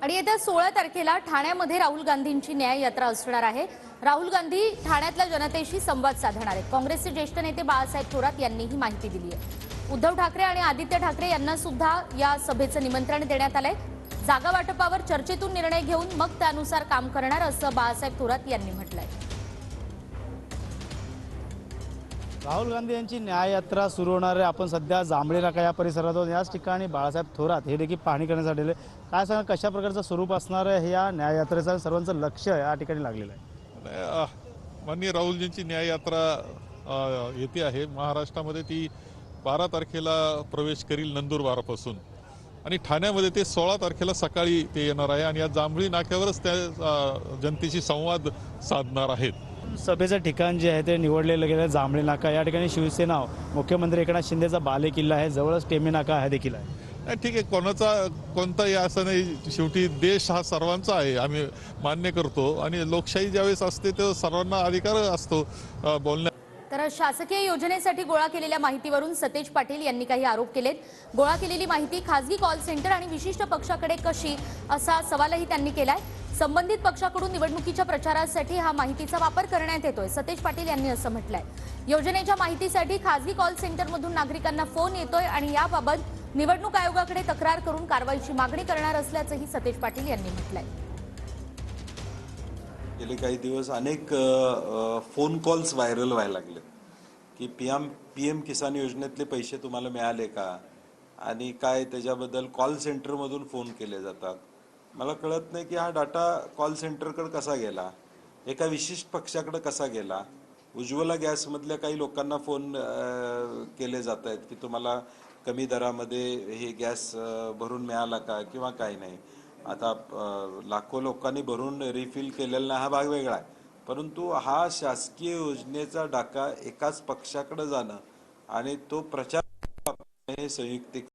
आणि येत्या 16 तारखेला ठाण्यामध्ये राहुल गांधींची न्याय यात्रा असणार आहे। राहुल गांधी ठाण्यातल्या जनतेशी संवाद साधणार आहेत। काँग्रेसचे ज्येष्ठ नेते बाळासाहेब थोरात यांनी ही माहिती दिली आहे। उद्धव ठाकरे आणि आदित्य ठाकरे यांना सुद्धा या सभेचं निमंत्रण देण्यात आलंय। जागा वाटपावर चर्चेतून निर्णय घेऊन मग त्यानुसार काम करणार असं बाळासाहेब थोरात यांनी म्हटलंय। राहुल गांधी यांची न्याय यात्रा सुरू होणार आहे। आपण सध्या जांभळी नाका या परिसरात आहोत। याच ठिकाणी बाळासाहेब थोरात हे देखील पाहणी करण्यासाठी आले। काय सांगा, कशा प्रकारचं स्वरूप असणार आहे या न्याय यात्रेचं? सर्वांचं लक्ष या ठिकाणी लागलेलं आहे। माननीय राहुलजींची न्याय यात्रा येते आहे। महाराष्ट्रामध्ये ती 12 तारखेला प्रवेश करील नंदुरबारपासून, आणि ठाण्यामध्ये ते 16 तारखेला सकाळी ते येणार आहे आणि या जांभळी नाक्यावरच त्या जनतेशी संवाद साधणार आहेत। सभेचं ठिकाण जे आहे ते निवडलेलं गेलं जांभळी नाका। या ठिकाणी शिवसेना मुख्यमंत्री एकनाथ शिंदेचा बालेकिल्ला आहे, जवळच टेंबे नाका हा देखील आहे। ठीक आहे, कोणताही असं नाही, शेवटी देश हा सर्वांचा आहे, आम्ही मान्य करतो। आणि लोकशाही ज्यावेळेस असते तेव्हा सर्वांना अधिकार असतो बोलण्या। तर शासकीय योजनेसाठी गोळा केलेल्या माहितीवरून सतेज पाटील यांनी काही आरोप केलेत। गोळा केलेली माहिती खासगी कॉल सेंटर आणि विशिष्ट पक्षाकडे कशी, असा सवालही त्यांनी केलाय। संबंधित पक्षाकडून निवडणुकीच्या प्रचारासाठी हा माहितीचा वापर करण्यात येतोय, सतेज पाटील यांनी असं म्हटलंय। योजनेच्या माहितीसाठी खासगी कॉल सेंटरमधून नागरिकांना फोन येतोय आणि याबाबत निवडणूक आयोगाकडे तक्रार करून कारवाईची मागणी करणार असल्याचंही सतेज पाटील यांनी म्हटलंय। गेले काही दिवस अनेक फोन कॉल्स व्हायरल व्हायला लागले की पीएम किसान योजनेतले पैसे तुम्हाला मिळाले का, आणि काय त्याच्याबद्दल कॉल सेंटरमधून फोन केले जातात। मला कळत नाही की हा डाटा कॉल सेंटरकडे कसा गेला, एका विशिष्ट पक्षाकडे कसा गेला। उज्ज्वला गॅसमधल्या काही लोकांना फोन केले जात आहेत की तुम्हाला कमी दरामध्ये हे गॅस भरून मिळाला का किंवा काही नाही। आता लाखो लोकांनी भरून रिफिल केलेला हा भाग वेगळा आहे, परंतु हा शासकीय योजनेचा डाका एकाच पक्षाकडे जाणं आणि तो प्रचार हे संयुक्तिक